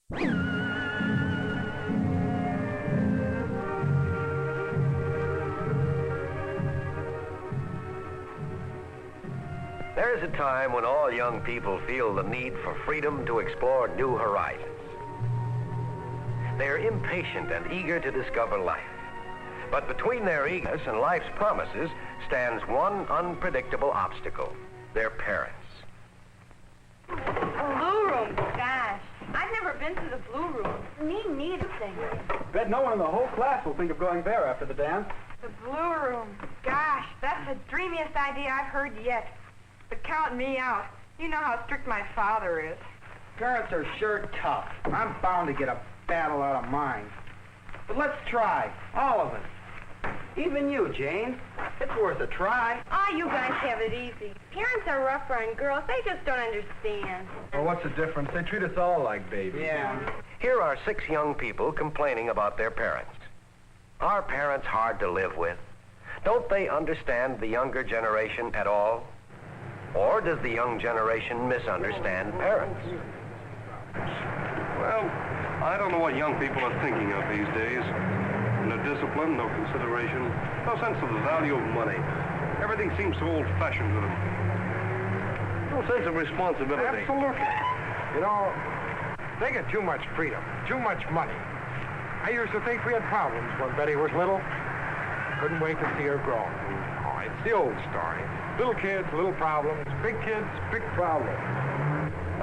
There is a time when all young people feel the need for freedom to explore new horizons. They're impatient and eager to discover life. But between their eagerness and life's promises stands one unpredictable obstacle: their parents. Blue room, gosh. I've never been to the blue room. Me neither. Bet no one in the whole class will think of going there after the dance. The blue room, gosh, that's the dreamiest idea I've heard yet. But count me out. You know how strict my father is. Parents are sure tough. I'm bound to get a battle out of mine. But let's try, all of us. Even you, Jane. It's worth a try. Ah, you guys have it easy. Parents are rougher on girls. They just don't understand. Well, what's the difference? They treat us all like babies. Yeah. Here are 6 young people complaining about their parents. Are parents hard to live with? Don't they understand the younger generation at all? Or does the young generation misunderstand parents? Well, I don't know what young people are thinking of these days. No discipline, no consideration, no sense of the value of money. Everything seems so old-fashioned to them. No sense of responsibility. Absolutely. You know, they get too much freedom, too much money. I used to think we had problems when Betty was little. Couldn't wait to see her grow. Oh, it's the old story. Little kids, little problems. Big kids, big problems.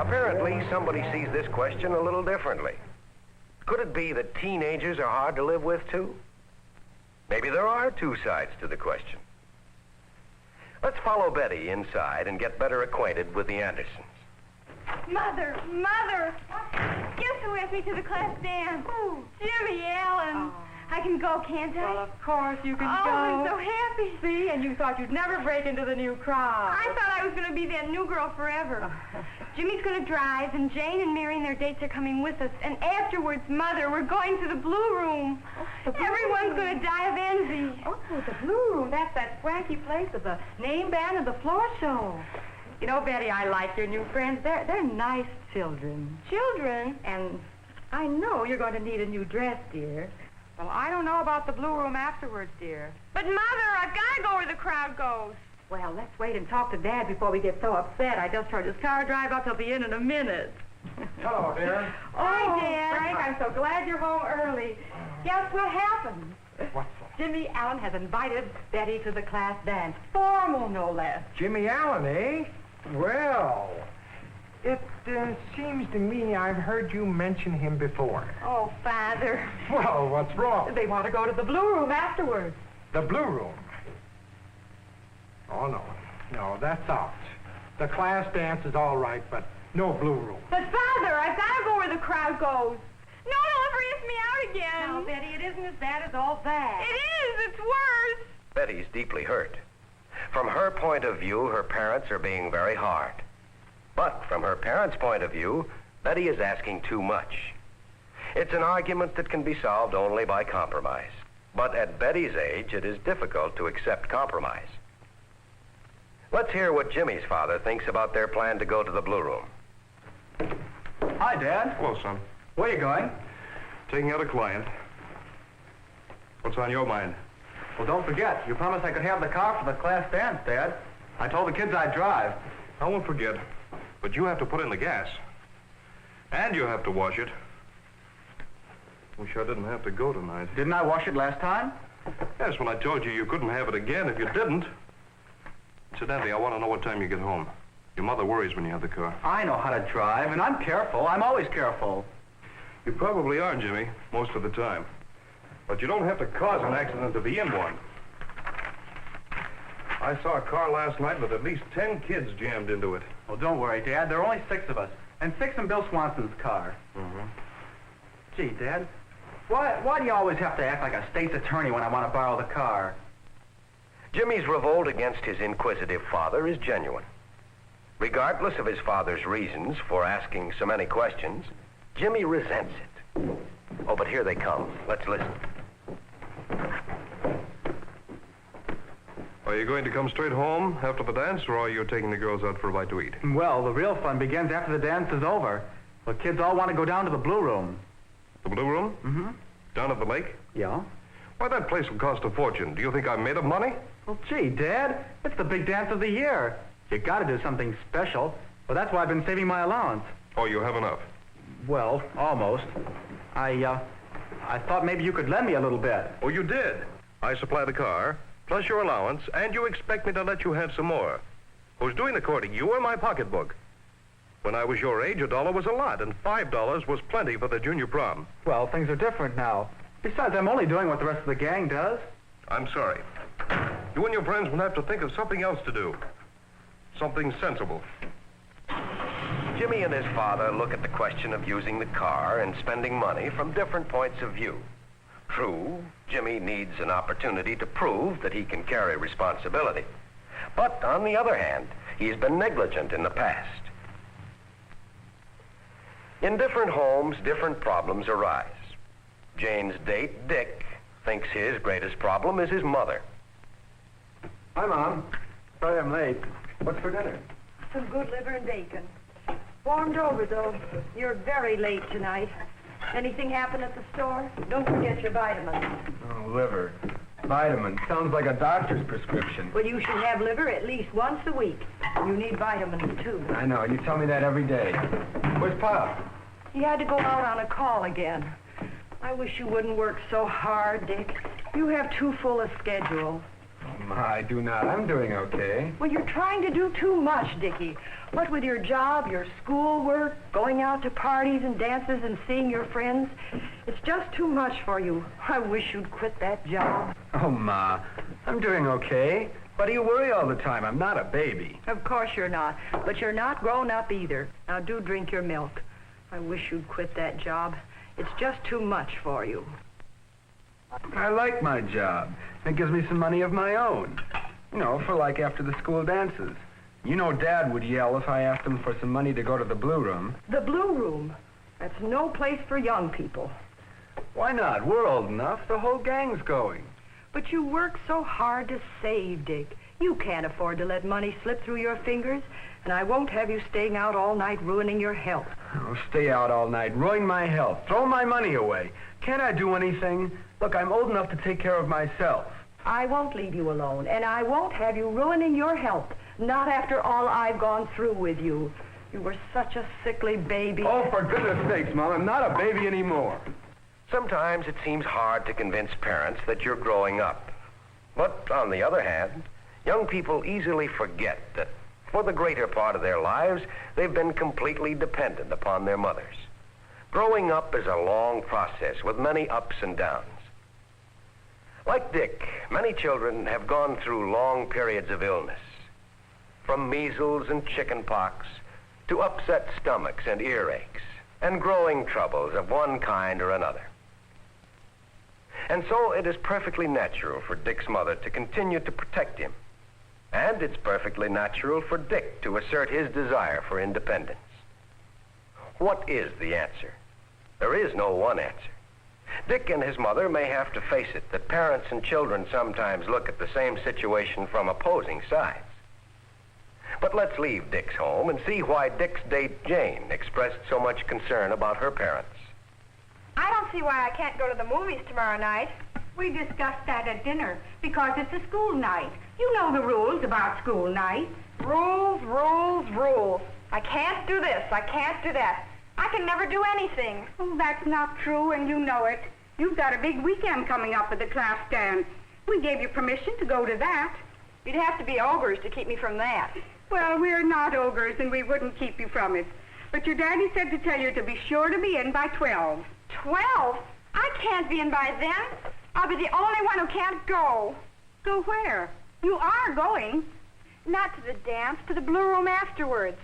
Apparently, somebody sees this question a little differently. Could it be that teenagers are hard to live with, too? Maybe there are 2 sides to the question. Let's follow Betty inside and get better acquainted with the Andersons. Mother! Guess who asked me to the class dance? Who? Jimmy Allen. Oh. I can go, can't I? Well, of course you can go. go. I'm so happy. See, and you thought you'd never break into the new crowd. I thought I was going to be that new girl forever. Jimmy's going to drive, and Jane and Mary and their dates are coming with us. And afterwards, Mother, we're going to the blue room. Everyone's going to die of envy. Oh, the blue room. That's that swanky place with the name band and the floor show. You know, Betty, I like your new friends. They're nice children. Children? And I know you're going to need a new dress, dear. Well, I don't know about the blue room afterwards, dear. But, Mother, I've got to go where the crowd goes. Well, let's wait and talk to Dad before we get so upset. I just heard his car drive up. He'll be in a minute. Hello, dear. Oh, Dad. Frank, I'm so glad you're home early. Guess what happened? What's that? Jimmy Allen has invited Betty to the class dance. Formal, no less. Jimmy Allen, eh? Well, it seems to me I've heard you mention him before. Oh, Father. Well, what's wrong? They want to go to the blue room afterwards. The blue room? Oh, no, that's out. The class dance is all right, but no blue room. But, Father, I've got to go where the crowd goes. No, don't ever ask me out again. Now, Betty, it isn't as bad as all that. It is. It's worse. Betty's deeply hurt. From her point of view, her parents are being very hard. But from her parents' point of view, Betty is asking too much. It's an argument that can be solved only by compromise. But at Betty's age, it is difficult to accept compromise. Let's hear what Jimmy's father thinks about their plan to go to the blue room. Hi, Dad. Hello, son. Where are you going? Taking out a client. What's on your mind? Well, don't forget, you promised I could have the car for the class dance, Dad. I told the kids I'd drive. I won't forget. But you have to put in the gas. And you have to wash it. Wish I didn't have to go tonight. Didn't I wash it last time? Yes, when I told you you couldn't have it again if you didn't. Incidentally, I want to know what time you get home. Your mother worries when you have the car. I know how to drive, and I'm careful. I'm always careful. You probably are, Jimmy, most of the time. But you don't have to cause an accident to be in one. I saw a car last night with at least 10 kids jammed into it. Well, don't worry, Dad. There are only 6 of us. And 6 in Bill Swanson's car. Mm-hmm. Gee, Dad, why do you always have to act like a state's attorney when I want to borrow the car? Jimmy's revolt against his inquisitive father is genuine. Regardless of his father's reasons for asking so many questions, Jimmy resents it. Oh, but here they come. Let's listen. Are you going to come straight home after the dance, or are you taking the girls out for a bite to eat? Well, the real fun begins after the dance is over. Well, kids all want to go down to the Blue Room. The Blue Room? Mm-hmm. Down at the lake? Yeah? Why, that place will cost a fortune. Do you think I'm made of money? Well, gee, Dad, it's the big dance of the year. You gotta do something special. Well, that's why I've been saving my allowance. Oh, you have enough. Well, almost. I thought maybe you could lend me a little bit. Oh, you did. I supply the car, plus your allowance, and you expect me to let you have some more. Who's doing the courting, you or my pocketbook? When I was your age, $1 was a lot, and $5 was plenty for the junior prom. Well, things are different now. Besides, I'm only doing what the rest of the gang does. I'm sorry. You and your friends will have to think of something else to do. Something sensible. Jimmy and his father look at the question of using the car and spending money from different points of view. True, Jimmy needs an opportunity to prove that he can carry responsibility. But on the other hand, he's been negligent in the past. In different homes, different problems arise. Jane's date, Dick, thinks his greatest problem is his mother. Hi, Mom. Sorry I'm late. What's for dinner? Some good liver and bacon. Warmed over, though. You're very late tonight. Anything happen at the store? Don't forget your vitamins. Oh, liver. Vitamin. Sounds like a doctor's prescription. Well, you should have liver at least once a week. You need vitamins, too. I know. You tell me that every day. Where's Pop? He had to go out on a call again. I wish you wouldn't work so hard, Dick. You have too full a schedule. I do not. I'm doing okay. Well, you're trying to do too much, Dickie. What with your job, your schoolwork, going out to parties and dances and seeing your friends, it's just too much for you. I wish you'd quit that job. Oh, Ma. I'm doing okay. Why do you worry all the time? I'm not a baby. Of course you're not, but you're not grown up either. Now do drink your milk. I wish you'd quit that job. It's just too much for you. I like my job. It gives me some money of my own. You know, for like after the school dances. You know Dad would yell if I asked him for some money to go to the Blue Room. The Blue Room. That's no place for young people. Why not? We're old enough. The whole gang's going. But you work so hard to save, Dick. You can't afford to let money slip through your fingers, and I won't have you staying out all night ruining your health. Oh, stay out all night, ruin my health, throw my money away. Can't I do anything? Look, I'm old enough to take care of myself. I won't leave you alone, and I won't have you ruining your health. Not after all I've gone through with you. You were such a sickly baby. Oh, for goodness sakes, Mom, I'm not a baby anymore. Sometimes it seems hard to convince parents that you're growing up. But on the other hand, young people easily forget that for the greater part of their lives, they've been completely dependent upon their mothers. Growing up is a long process with many ups and downs. Like Dick, many children have gone through long periods of illness, from measles and chicken pox to upset stomachs and earaches and growing troubles of one kind or another. And so it is perfectly natural for Dick's mother to continue to protect him. And it's perfectly natural for Dick to assert his desire for independence. What is the answer? There is no one answer. Dick and his mother may have to face it that parents and children sometimes look at the same situation from opposing sides. But let's leave Dick's home and see why Dick's date, Jane, expressed so much concern about her parents. I don't see why I can't go to the movies tomorrow night. We discussed that at dinner because it's a school night. You know the rules about school night. Rules, rules, rules. I can't do this. I can't do that. I can never do anything. Oh, that's not true, and you know it. You've got a big weekend coming up with the class dance. We gave you permission to go to that. You'd have to be ogres to keep me from that. Well, we're not ogres, and we wouldn't keep you from it. But your daddy said to tell you to be sure to be in by 12. 12? I can't be in by then. I'll be the only one who can't go. Go where? You are going. Not to the dance, to the Blue Room afterwards.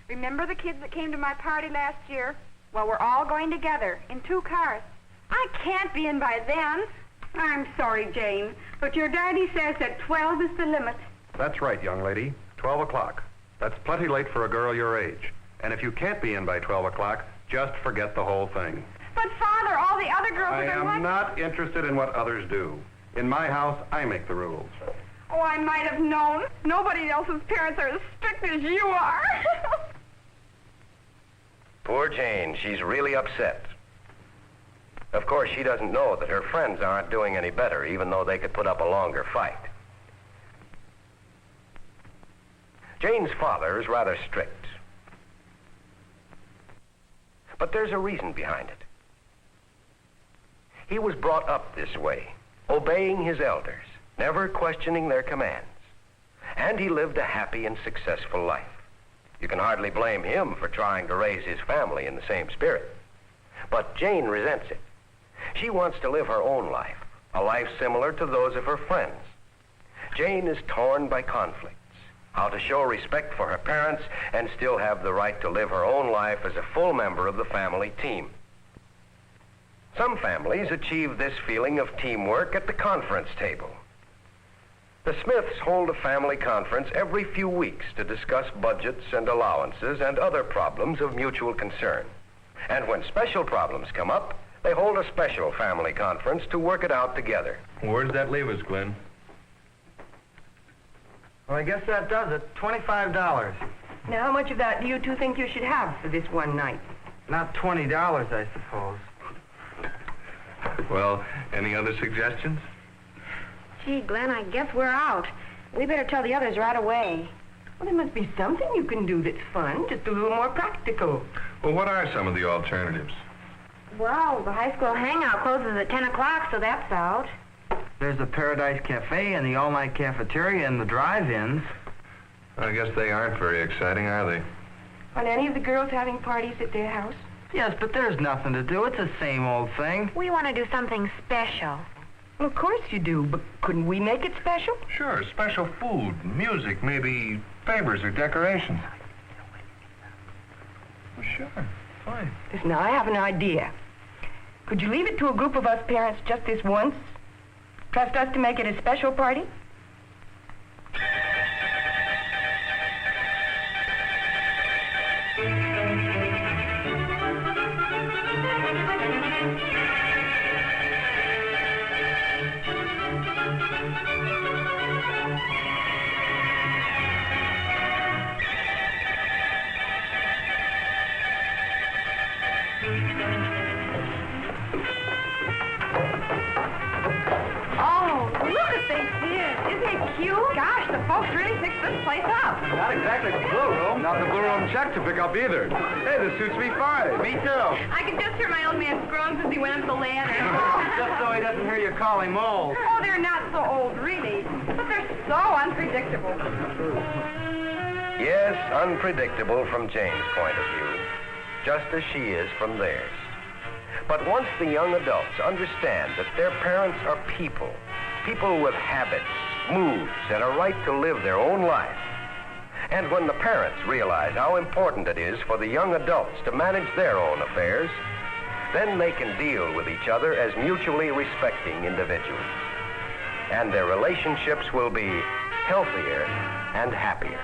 Remember the kids that came to my party last year? Well, we're all going together in 2 cars. I can't be in by then. I'm sorry, Jane, but your daddy says that 12 is the limit. That's right, young lady. 12 o'clock. That's plenty late for a girl your age. And if you can't be in by 12 o'clock, just forget the whole thing. But, Father, all the other girls I are am going to... not interested in what others do. In my house, I make the rules. Oh, I might have known. Nobody else's parents are as strict as you are. Poor Jane, she's really upset. Of course, she doesn't know that her friends aren't doing any better, even though they could put up a longer fight. Jane's father is rather strict. But there's a reason behind it. He was brought up this way, obeying his elders, never questioning their commands. And he lived a happy and successful life. You can hardly blame him for trying to raise his family in the same spirit. But Jane resents it. She wants to live her own life, a life similar to those of her friends. Jane is torn by conflicts, how to show respect for her parents and still have the right to live her own life as a full member of the family team. Some families achieve this feeling of teamwork at the conference table. The Smiths hold a family conference every few weeks to discuss budgets and allowances and other problems of mutual concern. And when special problems come up, they hold a special family conference to work it out together. Where does that leave us, Glenn? Well, I guess that does it. $25. Now, how much of that do you two think you should have for this one night? Not $20, I suppose. Well, any other suggestions? Gee, Glenn, I guess we're out. We better tell the others right away. Well, there must be something you can do that's fun, just a little more practical. Well, what are some of the alternatives? Well, the high school hangout closes at 10 o'clock, so that's out. There's the Paradise Cafe and the all-night cafeteria and the drive-ins. I guess they aren't very exciting, are they? Aren't any of the girls having parties at their house? Yes, but there's nothing to do. It's the same old thing. We want to do something special. Well, of course you do, but couldn't we make it special? Sure, special food, music, maybe favors or decorations. Well, sure, fine. Listen, now, I have an idea. Could you leave it to a group of us parents just this once? Trust us to make it a special party? Gosh, the folks really fixed this place up. Not exactly the blue room. Not the blue room check to pick up either. Hey, this suits me fine. Me too. I could just hear my old man's groans as he went up the ladder. Just so he doesn't hear you call him old. Oh, they're not so old, really. But they're so unpredictable. Yes, unpredictable from Jane's point of view, just as she is from theirs. But once the young adults understand that their parents are people with habits, moods, and a right to live their own life, and when the parents realize how important it is for the young adults to manage their own affairs, then they can deal with each other as mutually respecting individuals. And their relationships will be healthier and happier.